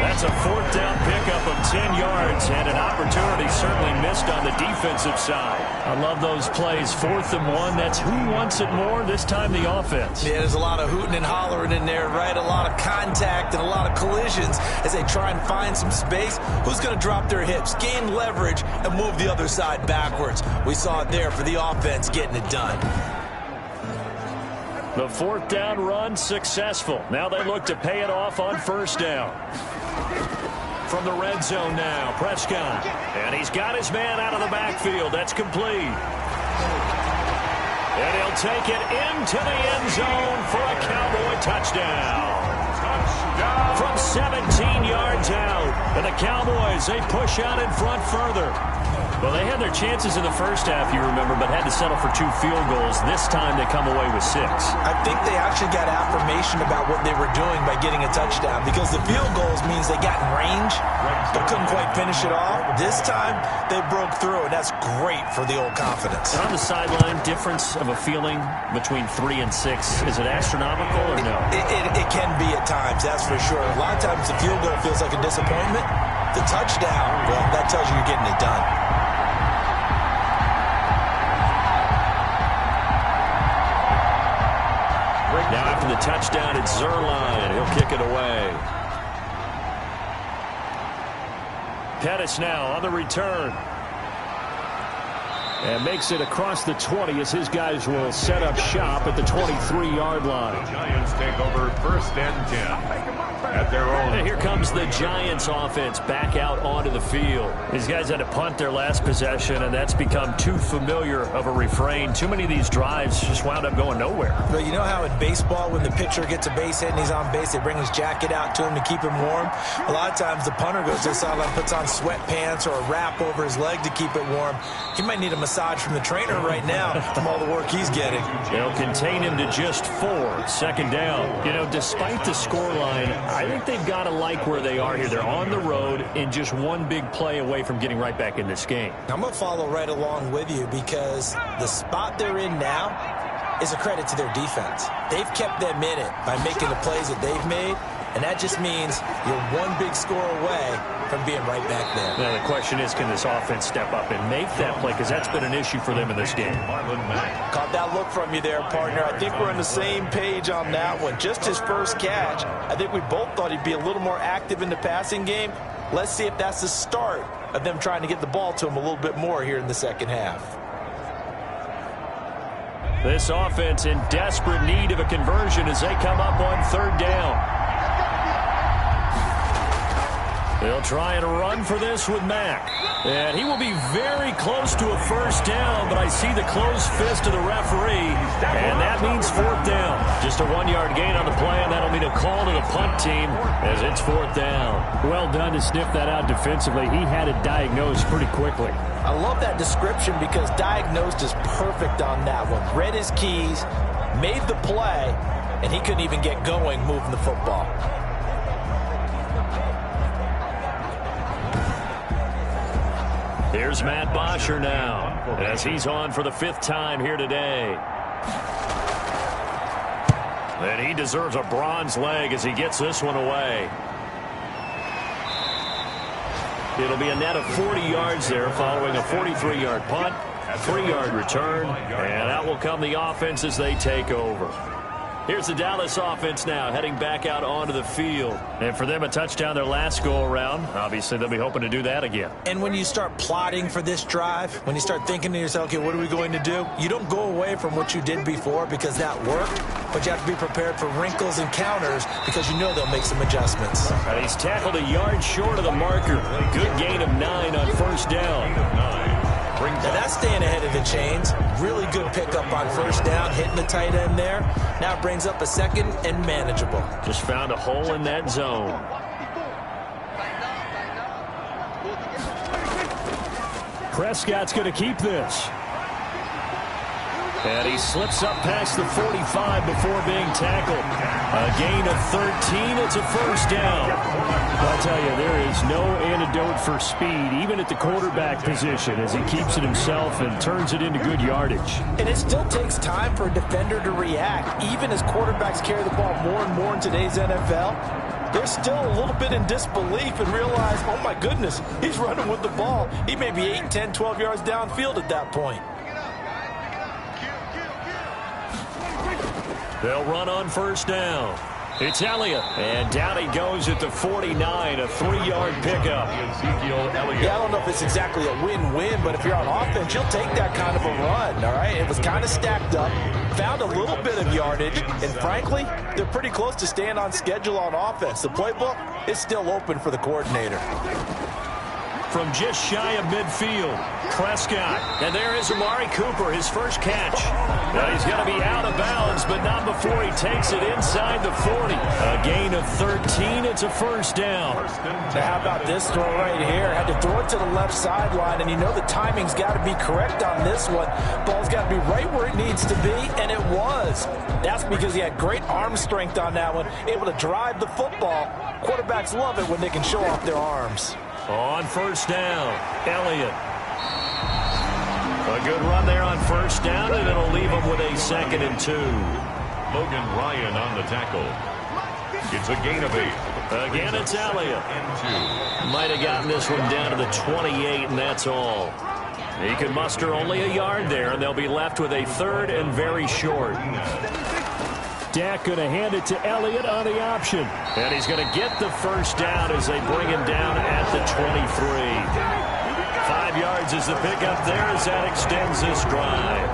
[SPEAKER 1] That's a 4th down pickup of 10 yards and an opportunity certainly missed on the defensive side. I love those plays. 4th and 1. That's who wants it more. This time the offense.
[SPEAKER 2] Yeah, there's a lot of hooting and hollering in there, right? A lot of contact and a lot of collisions as they try and find some space. Who's going to drop their hips, gain leverage, and move the other side backwards? We saw it there for the offense getting it done.
[SPEAKER 1] The 4th down run successful. Now they look to pay it off on 1st down. From the red zone now, Prescott. And he's got his man out of the backfield. That's complete. And he'll take it into the end zone for a Cowboy touchdown. Touchdown. From 17 yards out. And the Cowboys, they push out in front further. Well, they had their chances in the 1st half, you remember, but had to settle for 2 field goals. This time they come away with 6.
[SPEAKER 2] I think they actually got affirmation about what they were doing by getting a touchdown, because the field goals means they got in range but couldn't quite finish it off. This time they broke through, and that's great for the old confidence.
[SPEAKER 1] And on the sideline, difference of a feeling between 3 and 6, is it astronomical or no?
[SPEAKER 2] It can be at times, that's for sure. A lot of times the field goal feels like a disappointment. The touchdown, well, that tells you you're getting it done.
[SPEAKER 1] Now after the touchdown, it's Zerline. He'll kick it away. Pettis now on the return. And makes it across the 20 as his guys will set up shop at the 23-yard line.
[SPEAKER 3] The Giants take over 1st and 10. at their own.
[SPEAKER 1] And here comes the Giants offense back out onto the field. These guys had to punt their last possession, and that's become too familiar of a refrain. Too many of these drives just wound up going nowhere.
[SPEAKER 2] But you know how in baseball, when the pitcher gets a base hit and he's on base, they bring his jacket out to him to keep him warm? A lot of times the punter goes to the sideline, puts on sweatpants or a wrap over his leg to keep it warm. He might need a massage from the trainer right now from all the work he's getting.
[SPEAKER 1] They'll contain him to just 4. Second down. You know, despite the scoreline, I think they've got to like where they are here. They're on the road and just one big play away from getting right back in this game.
[SPEAKER 2] I'm going to follow right along with you because the spot they're in now is a credit to their defense. They've kept them in it by making the plays that they've made, and that just means you're one big score away from being right back there.
[SPEAKER 1] Now, the question is, can this offense step up and make that play? Because that's been an issue for them in this game.
[SPEAKER 2] Caught that look from you there, partner. I think we're on the same page on that one. Just his first catch. I think we both thought he'd be a little more active in the passing game. Let's see if that's the start of them trying to get the ball to him a little bit more here in the second half.
[SPEAKER 1] This offense in desperate need of a conversion as they come up on third down. They'll try and run for this with Mack. And he will be very close to a first down, but I see the closed fist of the referee, and that means fourth down. Just a 1-yard gain on the play, and that'll mean a call to the punt team as it's fourth down. Well done to sniff that out defensively. He had it diagnosed pretty quickly.
[SPEAKER 2] I love that description because diagnosed is perfect on that one. Read his keys, made the play, and he couldn't even get going moving the football.
[SPEAKER 1] Here's Matt Bosher now as he's on for the 5th time here today. And he deserves a bronze leg as he gets this one away. It'll be a net of 40 yards there following a 43-yard punt, 3-yard return, and out will come the offense as they take over. Here's the Dallas offense now heading back out onto the field. And for them, a touchdown their last go-around. Obviously, they'll be hoping to do that again.
[SPEAKER 2] And when you start plotting for this drive, when you start thinking to yourself, okay, what are we going to do? You don't go away from what you did before because that worked, but you have to be prepared for wrinkles and counters because you know they'll make some adjustments.
[SPEAKER 1] And he's tackled a yard short of the marker. Good gain of 9 on first down.
[SPEAKER 2] Now that's staying ahead of the chains. Really good pickup on first down, hitting the tight end there. Now it brings up a second and manageable.
[SPEAKER 1] Just found a hole in that zone. Prescott's going to keep this. And he slips up past the 45 before being tackled. A gain of 13. It's a first down. I'll tell you, there is no antidote for speed, even at the quarterback position, as he keeps it himself and turns it into good yardage.
[SPEAKER 2] And it still takes time for a defender to react. Even as quarterbacks carry the ball more and more in today's NFL, they're still a little bit in disbelief and realize, oh my goodness, he's running with the ball. He may be 8, 10, 12 yards downfield at that point.
[SPEAKER 1] They'll run on first down. It's Elliott, and down he goes at the 49, a 3-yard pickup.
[SPEAKER 2] Yeah, I don't know if it's exactly a win-win, but if you're on offense, you'll take that kind of a run, all right? It was kind of stacked up, found a little bit of yardage, and frankly, they're pretty close to staying on schedule on offense. The playbook is still open for the coordinator.
[SPEAKER 1] From just shy of midfield, Prescott. And there is Amari Cooper, his first catch. Now he's going to be out of bounds, but not before he takes it inside the 40. A gain of 13. It's a first down.
[SPEAKER 2] Now how about this throw right here? Had to throw it to the left sideline, and you know the timing's got to be correct on this one. Ball's got to be right where it needs to be, and it was. That's because he had great arm strength on that one, able to drive the football. Quarterbacks love it when they can show off their arms.
[SPEAKER 1] On first down, Elliott. A good run there on first down, and it'll leave him with a 2nd and 2.
[SPEAKER 3] Logan Ryan on the tackle. It's a gain of 8.
[SPEAKER 1] Again, it's Elliott. Might have gotten this one down to the 28, and that's all. He can muster only a yard there, and they'll be left with a 3rd and very short. Dak going to hand it to Elliott on the option. And he's going to get the first down as they bring him down at the 23. 5 yards is the pickup there as that extends this drive.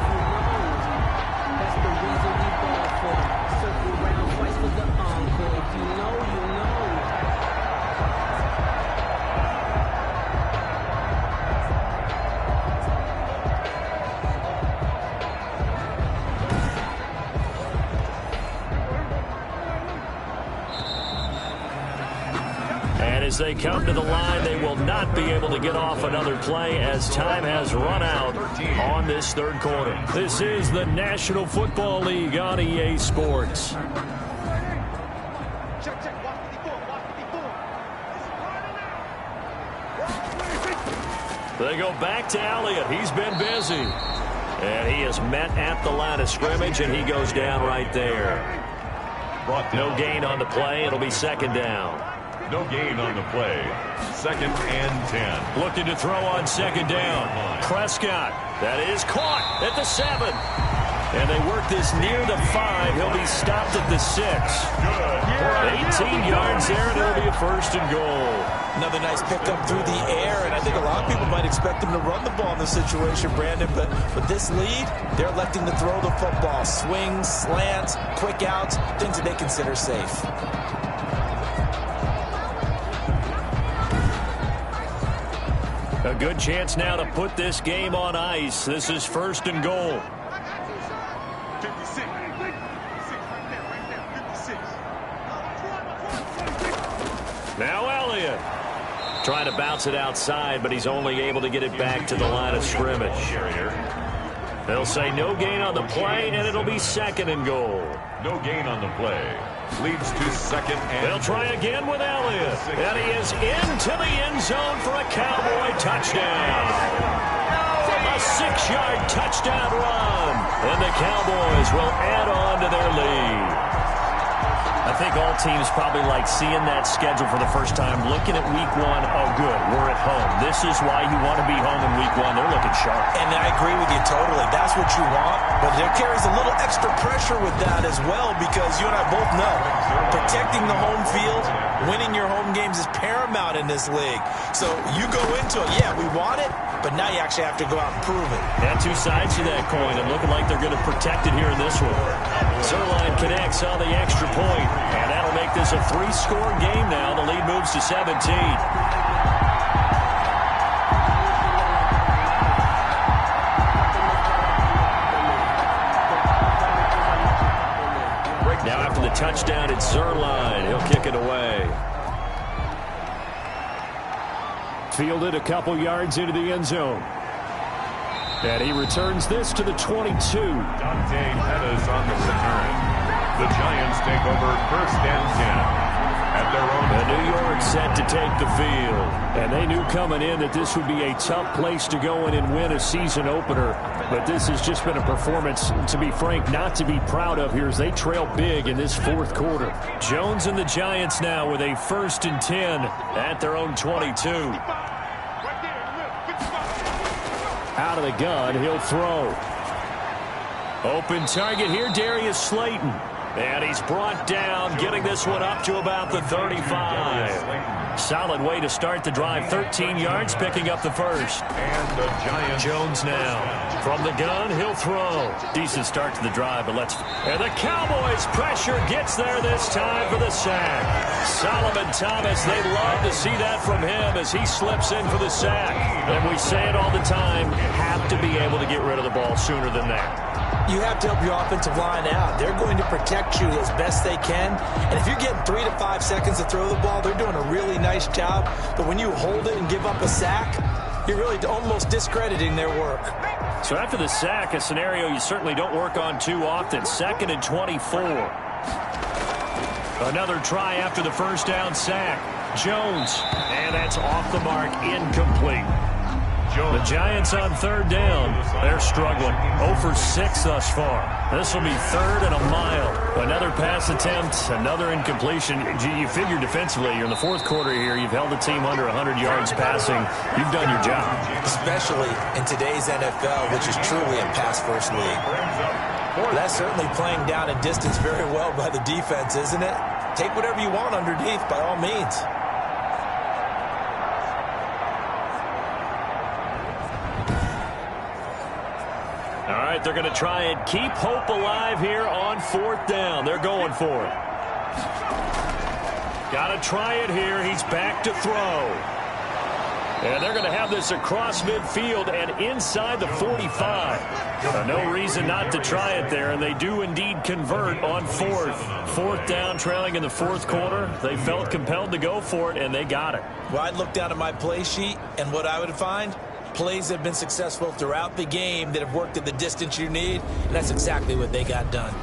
[SPEAKER 1] as they come to the line, they will not be able to get off another play as time has run out on this third quarter. This is the National Football League on EA Sports. They go back to Elliott. He's been busy. And he is met at the line of scrimmage, and he goes down right there. No gain on the play. It'll be second down.
[SPEAKER 3] No gain on the play. 2nd and 10.
[SPEAKER 1] Looking to throw on second down. Prescott. That is caught at the 7. And they work this near the 5. He'll be stopped at the 6. 18 yards there, and it'll be a 1st and goal.
[SPEAKER 2] Another nice pickup through the air, and I think a lot of people might expect him to run the ball in this situation, Brandon, but with this lead, they're electing to throw the football. Swings, slants, quick outs, things that they consider safe.
[SPEAKER 1] A good chance now to put this game on ice. This is 1st and goal. Now Elliott trying to bounce it outside, but he's only able to get it back to the line of scrimmage. They'll say no gain on the play, and it'll be 2nd and goal.
[SPEAKER 3] No gain on the play. Leads to 2nd and
[SPEAKER 1] They'll try again with Elliott, and he is into the end zone for a Cowboy touchdown. A 6-yard touchdown run, and the Cowboys will add on to their lead. I think all teams probably like seeing that schedule for the first time, looking at week 1. Oh, good, we're at home. This is why you want to be home in week 1. They're looking sharp.
[SPEAKER 2] And I agree with you totally. That's what you want. But there carries a little extra pressure with that as well, because you and I both know protecting the home field, winning your home games is paramount in this league. So you go into it, yeah, we want it, but now you actually have to go out and prove it.
[SPEAKER 1] And 2 sides to that coin, and looking like they're going to protect it here in this one. Zerline connects on the extra point, and that'll make this a 3-score game now. The lead moves to 17. Now after the touchdown, it's Zerline. He'll kick it away. Fielded a couple yards into the end zone. And he returns this to the 22.
[SPEAKER 3] Dante Pettis on the return. The Giants take over 1st and 10. At their own.
[SPEAKER 1] New York set to take the field. And they knew coming in that this would be a tough place to go in and win a season opener. But this has just been a performance, to be frank, not to be proud of here as they trail big in this 4th quarter. Jones and the Giants now with a 1st and 10 at their own 22. Out of the gun, he'll throw. Open target here, Darius Slayton. And he's brought down, getting this one up to about the 35. Solid way to start the drive. 13 yards, picking up the 1st.
[SPEAKER 3] And the Giants.
[SPEAKER 1] Jones now. From the gun, he'll throw. Decent start to the drive, but And the Cowboys' pressure gets there this time for the sack. Solomon Thomas, they'd love to see that from him as he slips in for the sack. And we say it all the time, have to be able to get rid of the ball sooner than that.
[SPEAKER 2] You have to help your offensive line out. They're going to protect you as best they can. And if you're getting 3 to 5 seconds to throw the ball, they're doing a really nice job. But when you hold it and give up a sack, you're really almost discrediting their work.
[SPEAKER 1] So after the sack, a scenario you certainly don't work on too often. 2nd and 24. Another try after the 1st down sack. Jones. And that's off the mark, incomplete. The Giants on 3rd down. They're struggling. 0 for 6 thus far. This will be 3rd and a mile. Another pass attempt, another incompletion. You figure defensively, you're in the 4th quarter here. You've held the team under 100 yards passing. You've done your job.
[SPEAKER 2] Especially in today's NFL, which is truly a pass-first league. That's certainly playing down a distance very well by the defense, isn't it? Take whatever you want underneath, by all means.
[SPEAKER 1] All right, they're going to try and keep hope alive here on 4th down. They're going for it. Got to try it here. He's back to throw. And they're going to have this across midfield and inside the 45. No reason not to try it there, and they do indeed convert on fourth. Fourth down, trailing in the fourth quarter. They felt compelled to go for it, and they got it.
[SPEAKER 2] Well, I'd look down at my play sheet, and what I would find, plays that have been successful throughout the game that have worked at the distance you need, and that's exactly what they got done.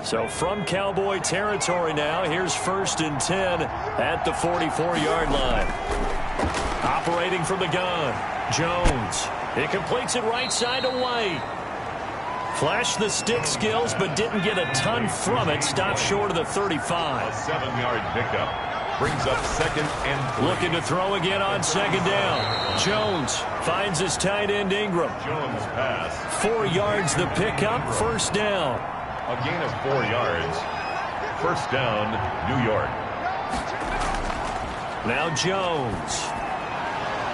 [SPEAKER 1] So from Cowboy territory now, here's 1st and 10 at the 44-yard line. Operating from the gun, Jones. He completes it right side to White. Flashed the stick skills, but didn't get a ton from it. Stopped short of the 35.
[SPEAKER 3] A 7-yard pickup brings up 2nd and 3.
[SPEAKER 1] Looking to throw again on 2nd down. Jones finds his tight end Ingram.
[SPEAKER 3] Jones pass.
[SPEAKER 1] 4 yards the pickup, 1st down.
[SPEAKER 3] A gain of 4 yards. 1st down, New York.
[SPEAKER 1] Now Jones.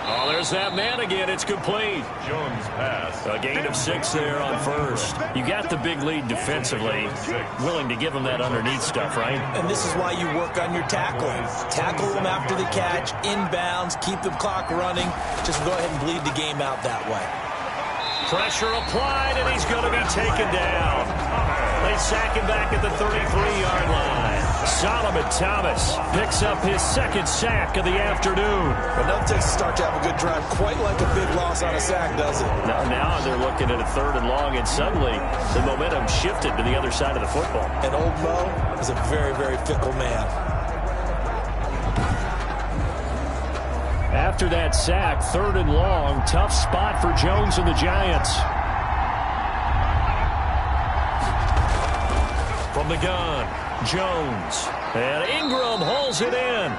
[SPEAKER 1] Oh, there's that man again. It's complete.
[SPEAKER 3] Jones pass.
[SPEAKER 1] A gain of 6 there on 1st. You got the big lead defensively. Willing to give them that underneath stuff, right?
[SPEAKER 2] And this is why you work on your tackling. Tackle them after the catch, inbounds, keep the clock running. Just go ahead and bleed the game out that way.
[SPEAKER 1] Pressure applied, and he's going to be taken down. They sack him back at the 33-yard line. Solomon Thomas picks up his 2nd sack of the afternoon.
[SPEAKER 2] But nothing takes a start to have a good drive quite like a big loss on a sack, does it?
[SPEAKER 1] Now they're looking at a 3rd and long, and suddenly the momentum shifted to the other side of the football.
[SPEAKER 2] And old Mo is a very, very fickle man.
[SPEAKER 1] After that sack, 3rd and long, tough spot for Jones and the Giants. From the gun, Jones. And Ingram hauls it in.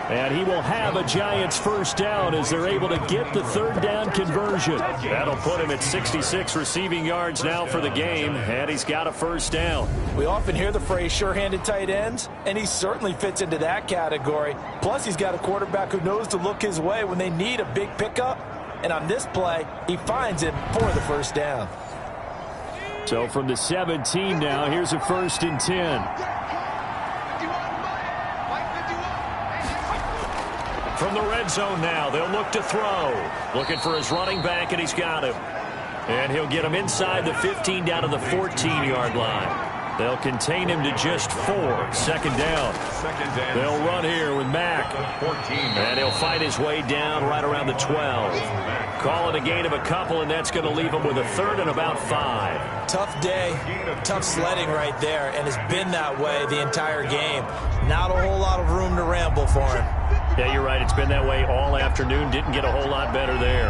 [SPEAKER 1] And he will have a Giants 1st down as they're able to get the 3rd down conversion. That'll put him at 66 receiving yards now for the game, and he's got a 1st down.
[SPEAKER 2] We often hear the phrase sure-handed tight ends, and he certainly fits into that category. Plus, he's got a quarterback who knows to look his way when they need a big pickup. And on this play, he finds it for the 1st down.
[SPEAKER 1] So from the 17 now, here's a 1st and 10. From the red zone now, they'll look to throw. Looking for his running back, and he's got him. And he'll get him inside the 15 down to the 14-yard line. They'll contain him to just 4. 2nd down. They'll run here with Mack. And he'll fight his way down right around the 12. Call it a gain of a couple, and that's going to leave him with a 3rd and about 5.
[SPEAKER 2] Tough day, tough sledding right there, and it's been that way the entire game. Not a whole lot of room to ramble for him.
[SPEAKER 1] Yeah, you're right. It's been that way all afternoon. Didn't get a whole lot better there.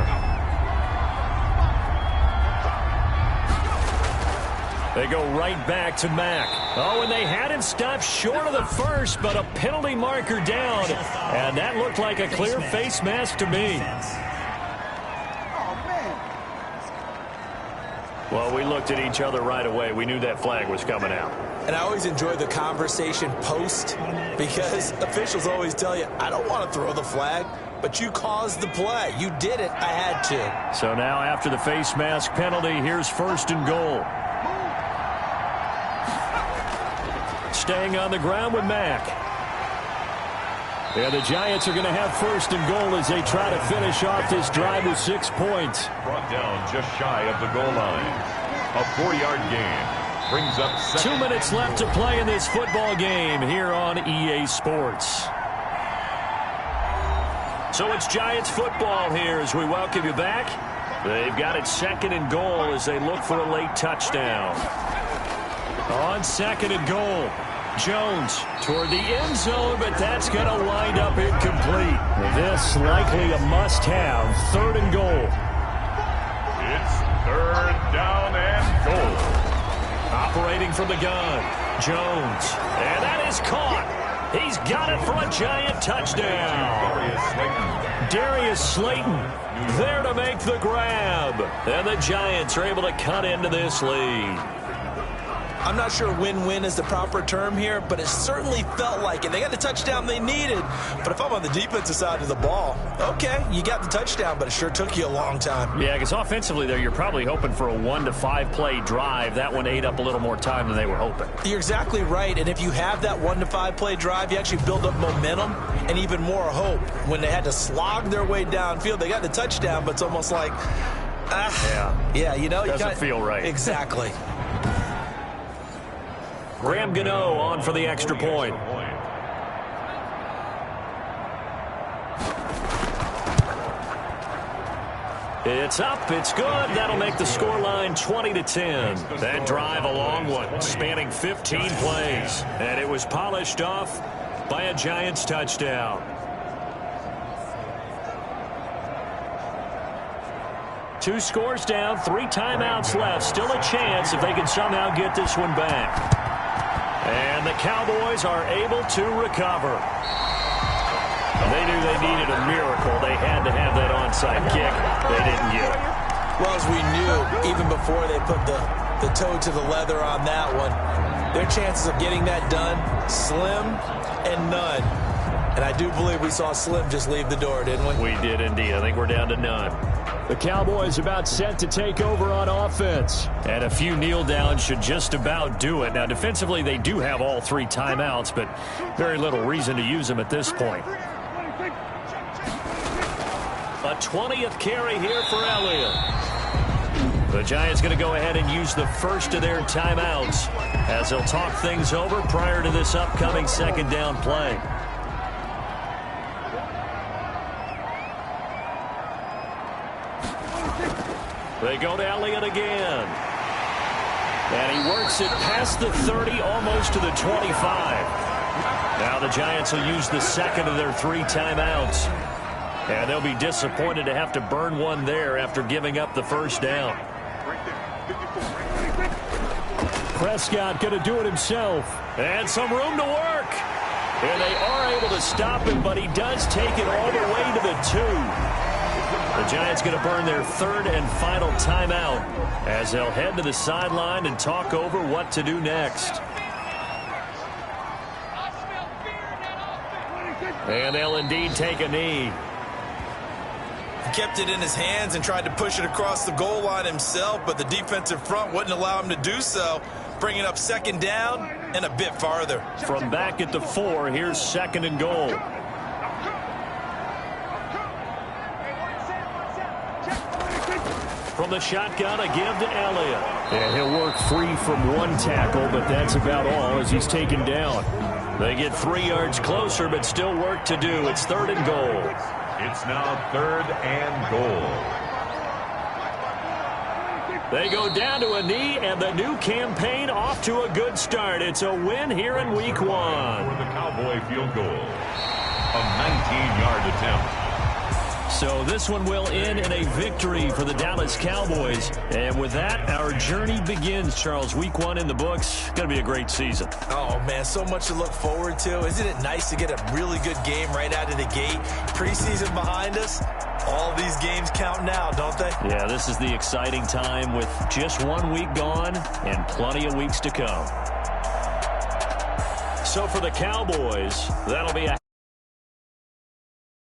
[SPEAKER 1] They go right back to Mack. Oh, and they had him stopped short of the 1st, but a penalty marker down. And that looked like a clear face mask to me. Well, we looked at each other right away. We knew that flag was coming out.
[SPEAKER 2] And I always enjoy the conversation post because officials always tell you, I don't want to throw the flag, but you caused the play. You did it. I had to.
[SPEAKER 1] So now after the face mask penalty, here's 1st and goal. Staying on the ground with Mack. And the Giants are going to have 1st and goal as they try to finish off this drive with 6 points.
[SPEAKER 3] Brought down just shy of the goal line. A 4-yard gain. Brings up
[SPEAKER 1] 2 minutes left to play in this football game here on EA Sports. So it's Giants football here as we welcome you back. They've got it 2nd and goal as they look for a late touchdown. On 2nd and goal, Jones toward the end zone, but that's going to wind up incomplete. This likely a must-have. 3rd and goal.
[SPEAKER 3] It's 3rd down and goal.
[SPEAKER 1] Operating from the gun, Jones. And that is caught. He's got it for a Giant touchdown. Darius Slayton there to make the grab. And the Giants are able to cut into this lead.
[SPEAKER 2] I'm not sure win-win is the proper term here, but it certainly felt like it. They got the touchdown they needed, but if I'm on the defensive side of the ball, okay, you got the touchdown, but it sure took you a long time.
[SPEAKER 1] Yeah, because offensively there, you're probably hoping for a 1 to 5 play drive. That one ate up a little more time than they were hoping.
[SPEAKER 2] You're exactly right, and if you have that 1 to 5 play drive, you actually build up momentum and even more hope. When they had to slog their way downfield, they got the touchdown, but it's almost like, yeah, you know,
[SPEAKER 1] doesn't feel right.
[SPEAKER 2] Exactly.
[SPEAKER 1] Graham Gano on for the extra point. It's up, it's good. That'll make the scoreline 20-10. That drive, a long one, spanning 15 plays. And it was polished off by a Giants touchdown. Two scores down, 3 timeouts left. Still a chance if they can somehow get this one back. And the Cowboys are able to recover. They knew they needed a miracle. They had to have that onside kick. They didn't get it.
[SPEAKER 2] Well, as we knew, even before they put the toe to the leather on that one, their chances of getting that done, slim and none. And I do believe we saw Slim just leave the door, didn't we?
[SPEAKER 1] We did indeed. I think we're down to none. The Cowboys about set to take over on offense. And a few kneel downs should just about do it. Now, defensively, they do have all 3 timeouts, but very little reason to use them at this point. A 20th carry here for Elliott. The Giants going to go ahead and use the first of their timeouts as they'll talk things over prior to this upcoming second down play. They go to Elliott again. And he works it past the 30, almost to the 25. Now the Giants will use the second of their 3 timeouts. And they'll be disappointed to have to burn one there after giving up the first down. Prescott going to do it himself. And some room to work. And they are able to stop him, but he does take it all the way to the 2. The Giants going to burn their 3rd and final timeout as they'll head to the sideline and talk over what to do next. And they'll indeed take a knee.
[SPEAKER 2] He kept it in his hands and tried to push it across the goal line himself, but the defensive front wouldn't allow him to do so, bringing up second down and a bit farther.
[SPEAKER 1] From back at the 4, here's 2nd and goal. From the shotgun, a give to Elliott. And he'll work free from 1 tackle, but that's about all as he's taken down. They get 3 yards closer, but still work to do. It's 3rd and goal.
[SPEAKER 3] It's now 3rd and goal.
[SPEAKER 1] They go down to a knee, and the new campaign off to a good start. It's a win here in Week 1.
[SPEAKER 3] For the Cowboy field goal. A 19-yard attempt.
[SPEAKER 1] So this one will end in a victory for the Dallas Cowboys. And with that, our journey begins, Charles. Week 1 in the books. Going to be a great season.
[SPEAKER 2] Oh, man, so much to look forward to. Isn't it nice to get a really good game right out of the gate? Preseason behind us. All these games count now, don't they?
[SPEAKER 1] Yeah, this is the exciting time with just 1 week gone and plenty of weeks to come. So for the Cowboys, that'll be a